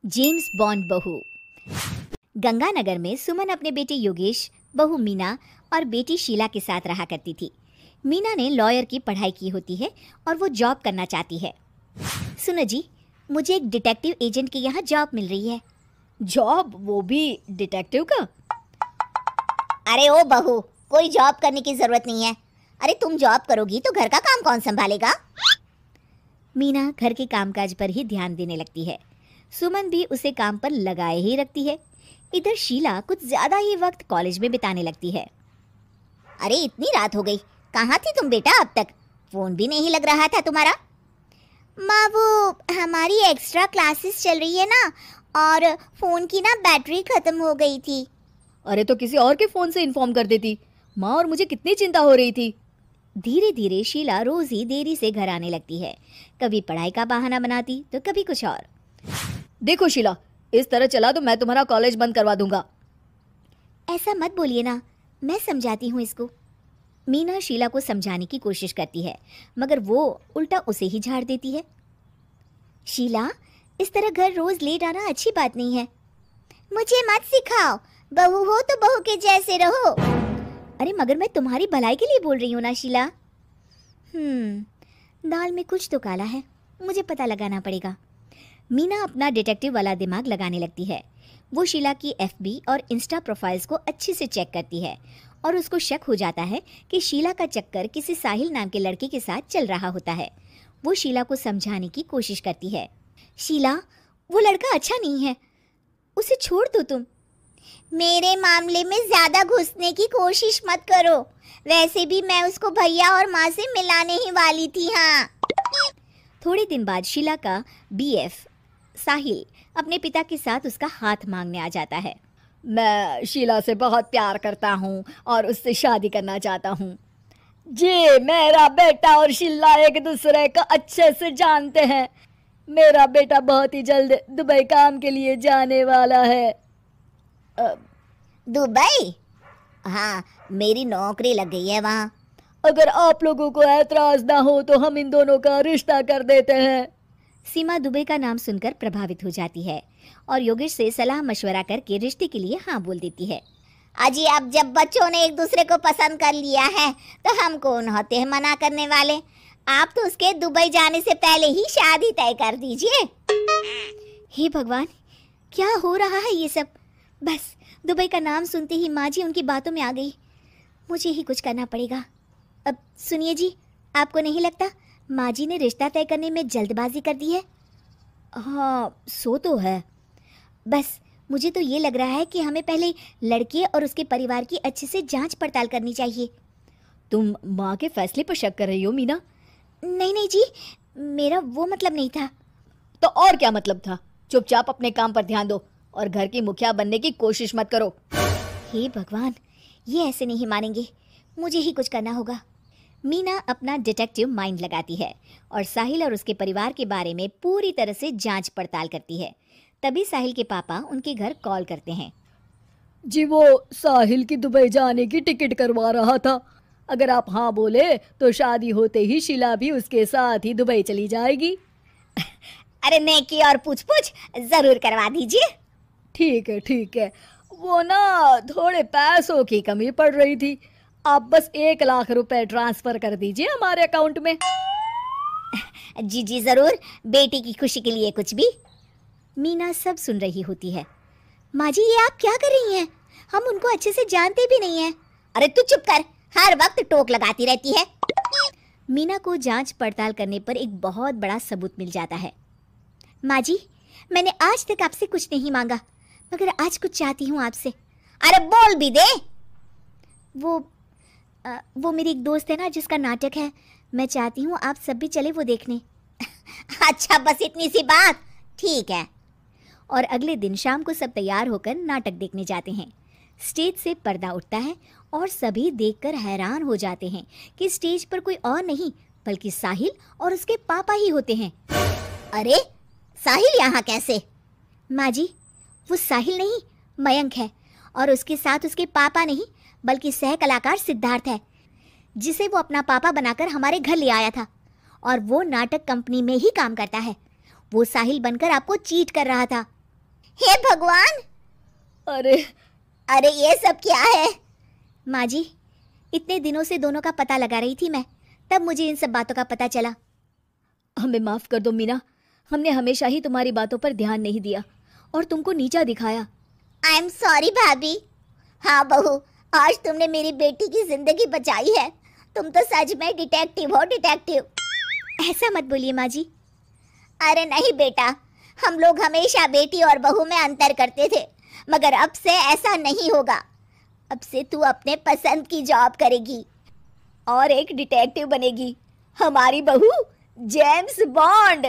James bond बहू। गंगानगर में सुमन अपने बेटे योगेश, बहू मीना और बेटी शीला के साथ रहा करती थी। मीना ने लॉयर की पढ़ाई की होती है और वो जॉब करना चाहती है। सुनो जी, मुझे एक डिटेक्टिव एजेंट के यहाँ जॉब मिल रही है। जॉब? वो भी डिटेक्टिव का? अरे ओ बहू, कोई जॉब करने की जरूरत नहीं है। अरे तुम जॉब करोगी तो घर का काम कौन संभालेगा? मीना घर के कामकाज पर ही ध्यान देने लगती है। सुमन भी उसे काम पर लगाए ही रखती है। इधर शीला कुछ ज्यादा ही वक्त कॉलेज में बिताने लगती है। अरे इतनी रात हो गई, कहाँ थी तुम बेटा अब तक? फोन भी नहीं लग रहा था तुम्हारा। माँ वो हमारी एक्स्ट्रा क्लासेस चल रही है ना, और फोन की ना बैटरी खत्म हो गई थी। अरे तो किसी और के फोन से इन्फॉर्म कर देती माँ, और मुझे कितनी चिंता हो रही थी। धीरे धीरे शीला रोज ही देरी से घर आने लगती है। कभी पढ़ाई का बहाना बनाती तो कभी कुछ और। देखो शीला, इस तरह चला तो मैं तुम्हारा कॉलेज बंद करवा दूंगा। ऐसा मत बोलिए ना, मैं समझाती हूँ इसको। मीना शीला को समझाने की कोशिश करती है, मगर वो उल्टा उसे ही झाड़ देती है। शीला, इस तरह घर रोज लेट आना अच्छी बात नहीं है। मुझे मत सिखाओ, बहू हो तो बहू के जैसे रहो। अरे मगर मैं तुम्हारी भलाई के लिए बोल रही हूँ ना शीला। दाल में कुछ तो काला है, मुझे पता लगाना पड़ेगा। मीना अपना डिटेक्टिव वाला दिमाग लगाने लगती है। वो शीला की एफबी और इंस्टा प्रोफाइल्स को अच्छे से चेक करती है और उसको शक हो जाता है कि शीला का चक्कर किसी साहिल नाम के लड़के के साथ चल रहा होता है। वो शीला को समझाने की कोशिश करती है। शीला, वो लड़का अच्छा नहीं है, उसे छोड़ दो तुम। मेरे मामले में ज्यादा घुसने की कोशिश मत करो, वैसे भी मैं उसको भैया और माँ से मिलाने ही वाली थी। हाँ। थोड़े दिन बाद शीला का बीएफ साहिल अपने पिता के साथ उसका हाथ मांगने आ जाता है। मैं शीला से बहुत प्यार करता हूँ और उससे शादी करना चाहता हूँ जी। मेरा बेटा और शीला एक दूसरे को अच्छे से जानते हैं। मेरा बेटा बहुत ही जल्द दुबई काम के लिए जाने वाला है। दुबई? हाँ, मेरी नौकरी लग गई है वहाँ। अगर आप लोगों को ऐतराज ना हो तो हम इन दोनों का रिश्ता कर देते हैं। सीमा दुबई का नाम सुनकर प्रभावित हो जाती है और योगेश से सलाह मशवरा करके रिश्ते के लिए हाँ बोल देती है। अजी, अब जब बच्चों ने एक दूसरे को पसंद कर लिया है तो हम कौन होते हैं मना करने वाले? आप तो उसके दुबई जाने से पहले ही शादी तय कर दीजिए। हे भगवान, क्या हो रहा है ये सब? बस दुबई का नाम सुनते ही माँ जी उनकी बातों में आ गई। मुझे ही कुछ करना पड़ेगा। अब सुनिए जी, आपको नहीं लगता माँ जी ने रिश्ता तय करने में जल्दबाजी कर दी है? हाँ, सो तो है। बस मुझे तो ये लग रहा है कि हमें पहले लड़के और उसके परिवार की अच्छे से जांच पड़ताल करनी चाहिए। तुम माँ के फैसले पर शक कर रही हो मीना? नहीं नहीं जी, मेरा वो मतलब नहीं था। तो और क्या मतलब था? चुपचाप अपने काम पर ध्यान दो और घर की मुखिया बनने की कोशिश मत करो। हे भगवान, ये ऐसे नहीं मानेंगे, मुझे ही कुछ करना होगा। मीना अपना डिटेक्टिव माइंड लगाती है और साहिल और उसके परिवार के बारे में पूरी तरह से जांच पड़ताल करती है। तभी साहिल के पापा उनके घर कॉल करते हैं। जी, वो साहिल की दुबई जाने की टिकट करवा रहा था। अगर आप हाँ बोले तो शादी होते ही शीला भी उसके साथ ही दुबई चली जाएगी। अरे नेकी और पूछ पूछ जरूर करवा दीजिए। ठीक है ठीक है, वो ना थोड़े पैसों की कमी पड़ रही थी। आप बस 1 लाख रुपए ट्रांसफर कर दीजिए हमारे अकाउंट में। जी जी जरूर, बेटी की खुशी के लिए कुछ भी। मीना सब सुन रही होती है। माँ जी, ये आप क्या कर रही हैं? हम उनको अच्छे से जानते भी नहीं हैं। अरे तू चुप कर, हर वक्त टोक लगाती रहती है। मीना को जांच पड़ताल करने पर एक बहुत बड़ा सबूत मिल जाता है। माँ जी, मैंने आज तक आपसे कुछ नहीं मांगा, मगर आज कुछ चाहती हूँ आपसे। अरे बोल भी दे। वो मेरी एक दोस्त है ना जिसका नाटक है, मैं चाहती हूँ आप सब भी चले वो देखने। अच्छा, बस इतनी सी बात? ठीक है। और अगले दिन शाम को सब तैयार होकर नाटक देखने जाते हैं। स्टेज से पर्दा उठता है और सभी देखकर हैरान हो जाते हैं कि स्टेज पर कोई और नहीं बल्कि साहिल और उसके पापा ही होते हैं। अरे साहिल यहाँ कैसे? माँ जी, वो साहिल नहीं मयंक है, और उसके साथ उसके पापा नहीं बल्कि सह कलाकार सिद्धार्थ है, जिसे वो अपना पापा बनाकर हमारे घर ले आया था। और वो नाटक कंपनी में ही काम करता है। वो साहिल बनकर आपको चीट कर रहा था। हे भगवान! अरे अरे ये सब क्या है? माँ जी, इतने दिनों से दोनों का पता लगा रही थी मैं, तब मुझे इन सब बातों का पता चला। हमें माफ कर दो मीना, हमने हमेशा ही तुम्हारी बातों पर ध्यान नहीं दिया और तुमको नीचा दिखाया। आई एम सॉरी भाभी। हाँ बहू, आज तुमने मेरी बेटी की जिंदगी बचाई है। तुम तो सच में डिटेक्टिव हो, डिटेक्टिव। ऐसा मत बोलिए माँ जी। अरे नहीं बेटा, हम लोग हमेशा बेटी और बहू में अंतर करते थे, मगर अब से ऐसा नहीं होगा। अब से तू अपने पसंद की जॉब करेगी और एक डिटेक्टिव बनेगी, हमारी बहू जेम्स बॉन्ड।